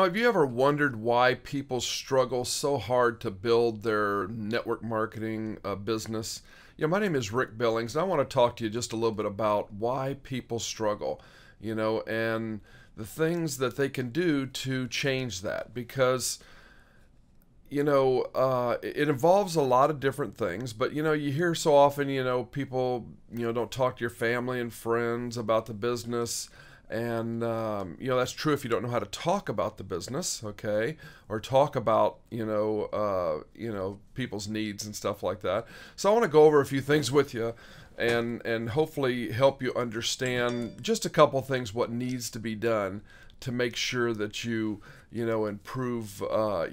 Have you ever wondered why people struggle so hard to build their network marketing business? My name is Rick Billings, and I want to talk to you just a little bit about why people struggle, and the things that they can do to change that. Because, it involves a lot of different things, but, you hear so often, people, don't talk to your family and friends about the business. And, that's true if you don't know how to talk about the business, okay, or talk about, people's needs and stuff like that. So I want to go over a few things with you and hopefully help you understand just a couple things what needs to be done to make sure that you improve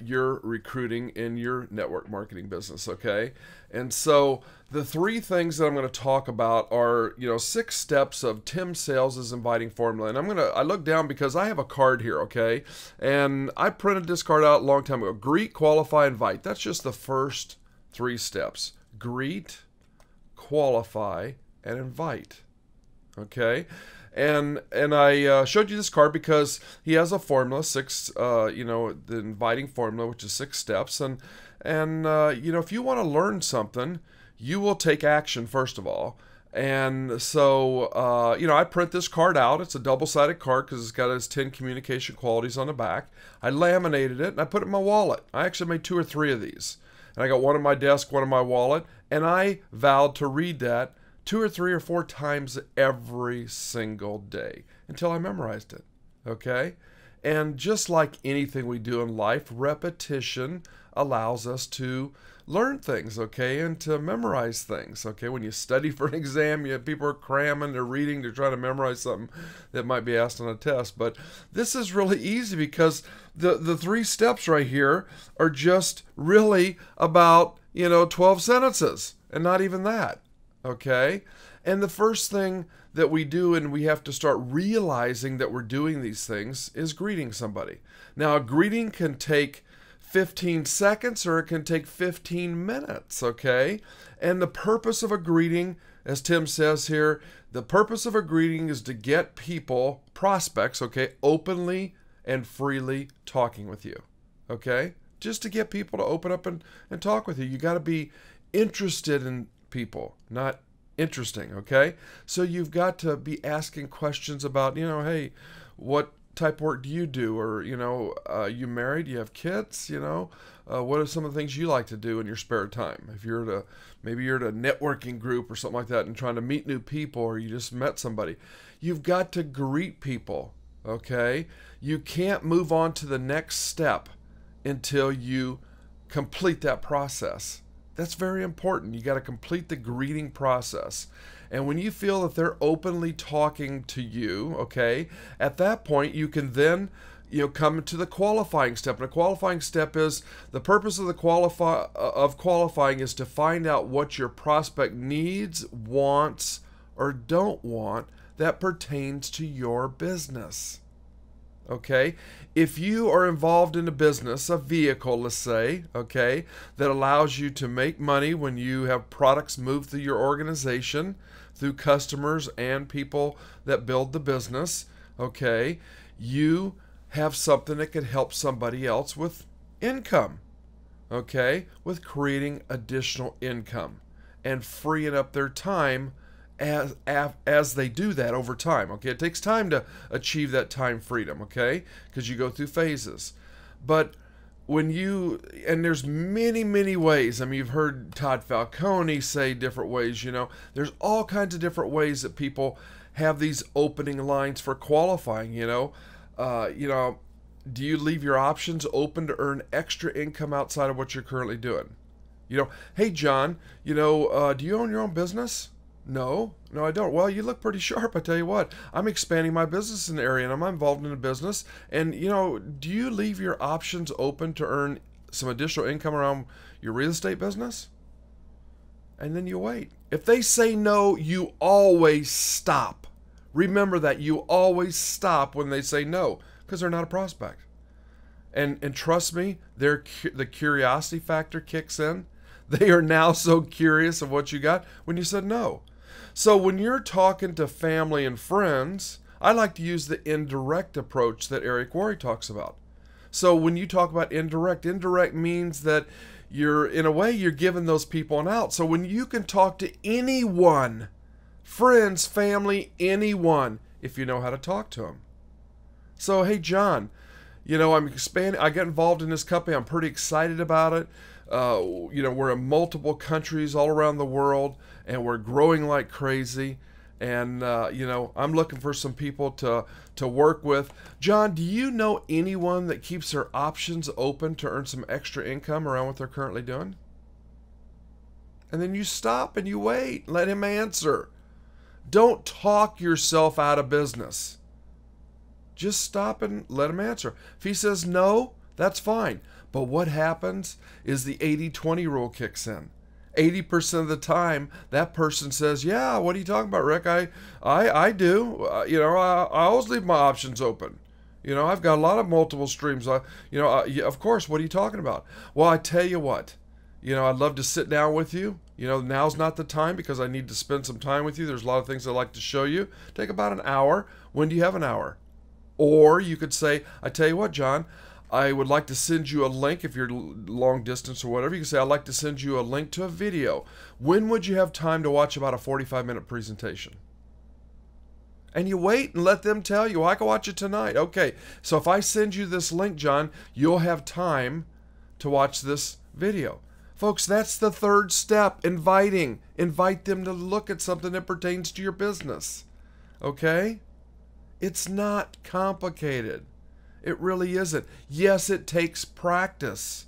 your recruiting in your network marketing business, okay? And so the three things that I'm going to talk about are, 6 steps of Tim Sales' inviting formula. And I look down because I have a card here, okay? And I printed this card out a long time ago. Greet, qualify, invite. That's just the first 3 steps. Greet, qualify, and invite, okay? And I showed you this card because he has a formula, 6, the inviting formula, which is 6 steps. And if you want to learn something, you will take action first of all. And so, I print this card out. It's a double-sided card because it's got its 10 communication qualities on the back. I laminated it and I put it in my wallet. I actually made 2 or 3 of these. And I got one in my desk, one in my wallet. And I vowed to read that 2 or 3 or 4 times every single day until I memorized it, okay? And just like anything we do in life, repetition allows us to learn things, okay, and to memorize things, okay? When you study for an exam, people are cramming, they're reading, they're trying to memorize something that might be asked on a test. But this is really easy because the 3 steps right here are just really about, 12 sentences and not even that. Okay? And the first thing that we do, and we have to start realizing that we're doing these things, is greeting somebody. Now, a greeting can take 15 seconds or it can take 15 minutes, okay? And the purpose of a greeting, as Tim says here, the purpose of a greeting is to get people, prospects, okay, openly and freely talking with you, okay? Just to get people to open up and talk with you. You got to be interested in people, not interesting, okay? So you've got to be asking questions about, hey, what type of work do you do? Or, you married, you have kids, what are some of the things you like to do in your spare time? If maybe you're at a networking group or something like that and trying to meet new people, or you just met somebody. You've got to greet people, okay? You can't move on to the next step until you complete that process. That's very important. You got to complete the greeting process. And when you feel that they're openly talking to you, okay, at that point you can then come to the qualifying step. And a qualifying step is the purpose of qualifying is to find out what your prospect needs, wants, or don't want that pertains to your business. Okay, if you are involved in a business, a vehicle, let's say, okay, that allows you to make money when you have products move through your organization, through customers and people that build the business, okay, you have something that could help somebody else with income, okay, with creating additional income and freeing up their time as they do that over time, okay? It takes time to achieve that time freedom, okay? Because you go through phases. But and there's many, many ways. I mean, you've heard Todd Falcone say different ways, There's all kinds of different ways that people have these opening lines for qualifying, do you leave your options open to earn extra income outside of what you're currently doing? Hey, John, do you own your own business? No, I don't. Well, you look pretty sharp. I tell you what, I'm expanding my business in the area and I'm involved in a business. And, do you leave your options open to earn some additional income around your real estate business? And then you wait. If they say no, you always stop. Remember that you always stop when they say no because they're not a prospect. And trust me, the curiosity factor kicks in. They are now so curious of what you got when you said no. So when you're talking to family and friends, I like to use the indirect approach that Eric Worre talks about. So when you talk about indirect, indirect means that you're, in a way, you're giving those people an out. So when you can talk to anyone, friends, family, anyone, if you know how to talk to them. So, hey, John, I'm expanding. I got involved in this company. I'm pretty excited about it. We're in multiple countries all around the world, and we're growing like crazy. And, I'm looking for some people to work with. John, do you know anyone that keeps their options open to earn some extra income around what they're currently doing? And then you stop and you wait. Let him answer. Don't talk yourself out of business. Just stop and let him answer. If he says no, that's fine. But what happens is the 80-20 rule kicks in. 80% of the time, that person says, yeah, what are you talking about, Rick? I do. I always leave my options open. I've got a lot of multiple streams. Of course, what are you talking about? Well, I tell you what, I'd love to sit down with you. Now's not the time because I need to spend some time with you. There's a lot of things I'd like to show you. Take about an hour. When do you have an hour? Or you could say, I tell you what, John, I would like to send you a link if you're long distance or whatever. You can say, I'd like to send you a link to a video. When would you have time to watch about a 45-minute presentation? And you wait and let them tell you, I can watch it tonight. Okay, so if I send you this link, John, you'll have time to watch this video. Folks, that's the third step, inviting. Invite them to look at something that pertains to your business. Okay? It's not complicated. It really isn't. Yes, it takes practice.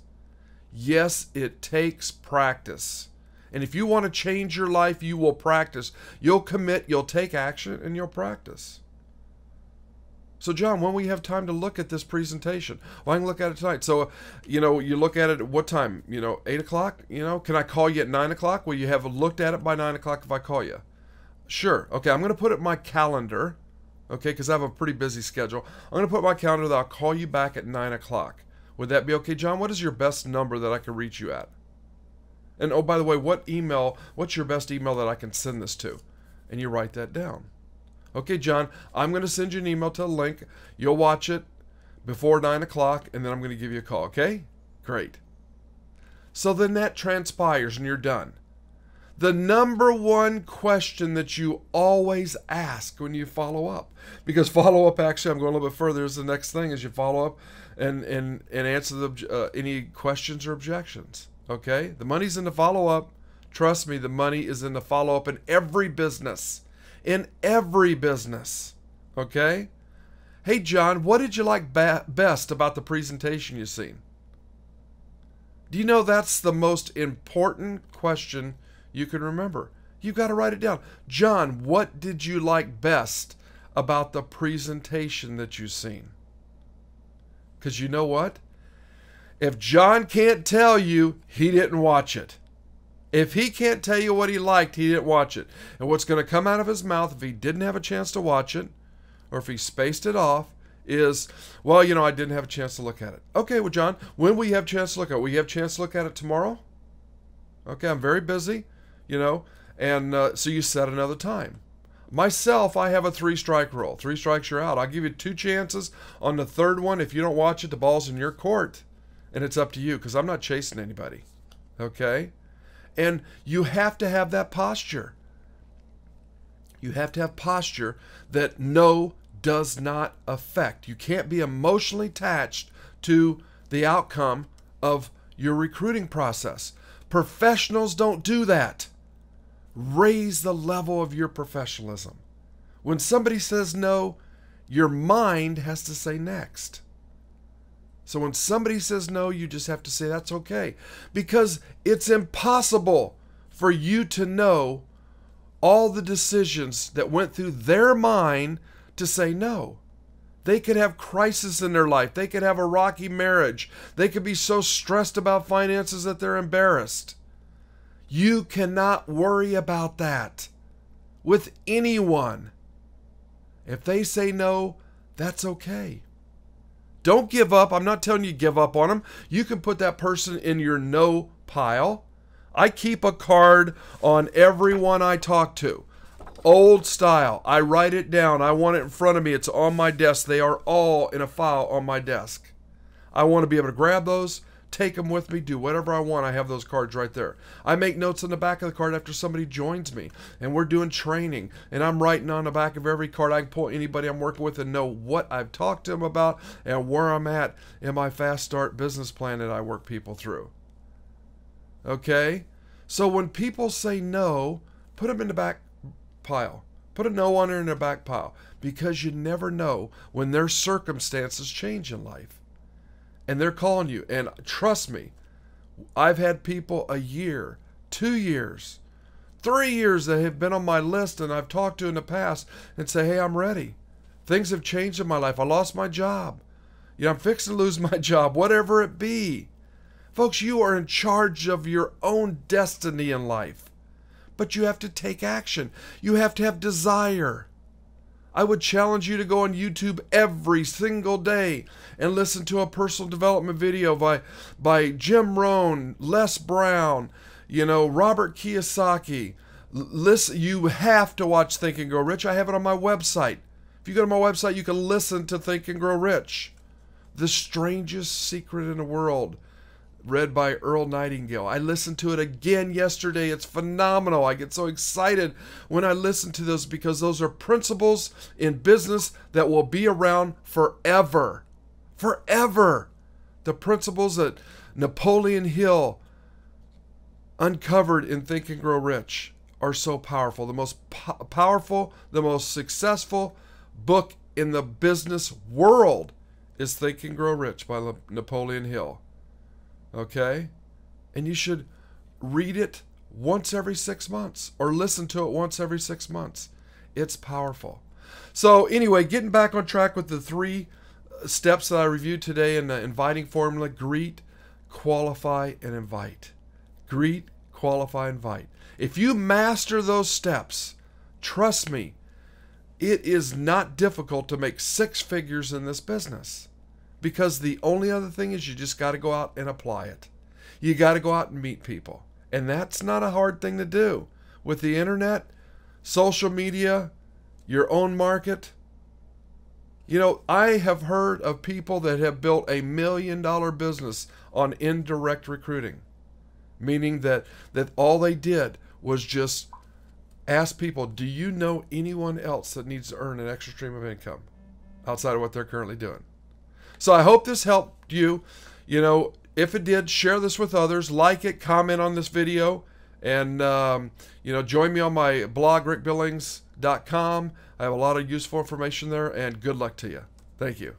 Yes, it takes practice. And if you want to change your life, you will practice. You'll commit, you'll take action, and you'll practice. So, John, when we have time to look at this presentation? Well, I can look at it tonight. So, you look at it at what time? 8 o'clock? Can I call you at 9 o'clock? Will you have looked at it by 9 o'clock if I call you? Sure. Okay, I'm going to put it in my calendar. Okay, because I have a pretty busy schedule. I'm going to put my calendar that I'll call you back at 9 o'clock. Would that be okay, John? What is your best number that I can reach you at? And, oh, by the way, what's your best email that I can send this to? And you write that down. Okay, John, I'm going to send you an email to a link. You'll watch it before 9 o'clock, and then I'm going to give you a call, okay? Great. So then that transpires, and you're done. The number one question that you always ask when you follow up, because follow up, actually, I'm going a little bit further, is the next thing is you follow up and answer any questions or objections. Okay? The money's in the follow up. Trust me, the money is in the follow up in every business. In every business. Okay? Hey, John, what did you like best about the presentation you've seen? Do you know that's the most important question you can remember? You've got to write it down. John, what did you like best about the presentation that you've seen? Because you know what? If John can't tell you, he didn't watch it. If he can't tell you what he liked, he didn't watch it. And what's going to come out of his mouth if he didn't have a chance to watch it, or if he spaced it off, is, well, I didn't have a chance to look at it. Okay, well, John, when will you have a chance to look at it? Will you have a chance to look at it tomorrow? Okay, I'm very busy, and so you set another time. Myself, I have a 3-strike rule. 3 strikes, you're out. I'll give you 2 chances. On the third one, if you don't watch it, the ball's in your court. And it's up to you, because I'm not chasing anybody. Okay? And you have to have that posture. You have to have posture that no does not affect. You can't be emotionally attached to the outcome of your recruiting process. Professionals don't do that. Raise the level of your professionalism. When somebody says no, your mind has to say next. So when somebody says no, you just have to say that's okay. Because it's impossible for you to know all the decisions that went through their mind to say no. They could have crisis in their life. They could have a rocky marriage. They could be so stressed about finances that they're embarrassed. You cannot worry about that with anyone. If they say no, that's okay. Don't give up. I'm not telling you give up on them. You can put that person in your no pile. I keep a card on everyone I talk to. Old style. I write it down. I want it in front of me. It's on my desk. They are all in a file on my desk. I want to be able to grab those, take them with me, do whatever I want. I have those cards right there. I make notes on the back of the card after somebody joins me and we're doing training, and I'm writing on the back of every card. I can pull anybody I'm working with and know what I've talked to them about and where I'm at in my fast start business plan that I work people through. Okay? So when people say no, put them in the back pile. Put a no on there in the back pile, because you never know when their circumstances change in life. And they're calling you. And trust me, I've had people a year, 2 years, 3 years that have been on my list and I've talked to in the past and say, hey, I'm ready. Things have changed in my life. I lost my job. You know, I'm fixing to lose my job, whatever it be. Folks, you are in charge of your own destiny in life. But you have to take action. You have to have desire. I would challenge you to go on YouTube every single day and listen to a personal development video by Jim Rohn, Les Brown, you know, Robert Kiyosaki. Listen, you have to watch Think and Grow Rich. I have it on my website. If you go to my website, you can listen to Think and Grow Rich. The Strangest Secret in the World, read by Earl Nightingale. I listened to it again yesterday. It's phenomenal. I get so excited when I listen to those, because those are principles in business that will be around forever. Forever. The principles that Napoleon Hill uncovered in Think and Grow Rich are so powerful. The most powerful, the most successful book in the business world is Think and Grow Rich by Napoleon Hill. Okay? And you should read it once every 6 months or listen to it once every 6 months. It's powerful. So anyway, getting back on track with the 3 steps that I reviewed today in the inviting formula: greet, qualify, and invite. Greet, qualify, invite. If you master those steps, trust me, it is not difficult to make 6 figures in this business. Because the only other thing is you just got to go out and apply it. You got to go out and meet people. And that's not a hard thing to do. With the internet, social media, your own market. You know, I have heard of people that have built $1 million business on indirect recruiting. Meaning that all they did was just ask people, do you know anyone else that needs to earn an extra stream of income outside of what they're currently doing? So I hope this helped you. You know, if it did, share this with others. Like it, comment on this video, and you know, join me on my blog, rickbillings.com. I have a lot of useful information there, and good luck to you. Thank you.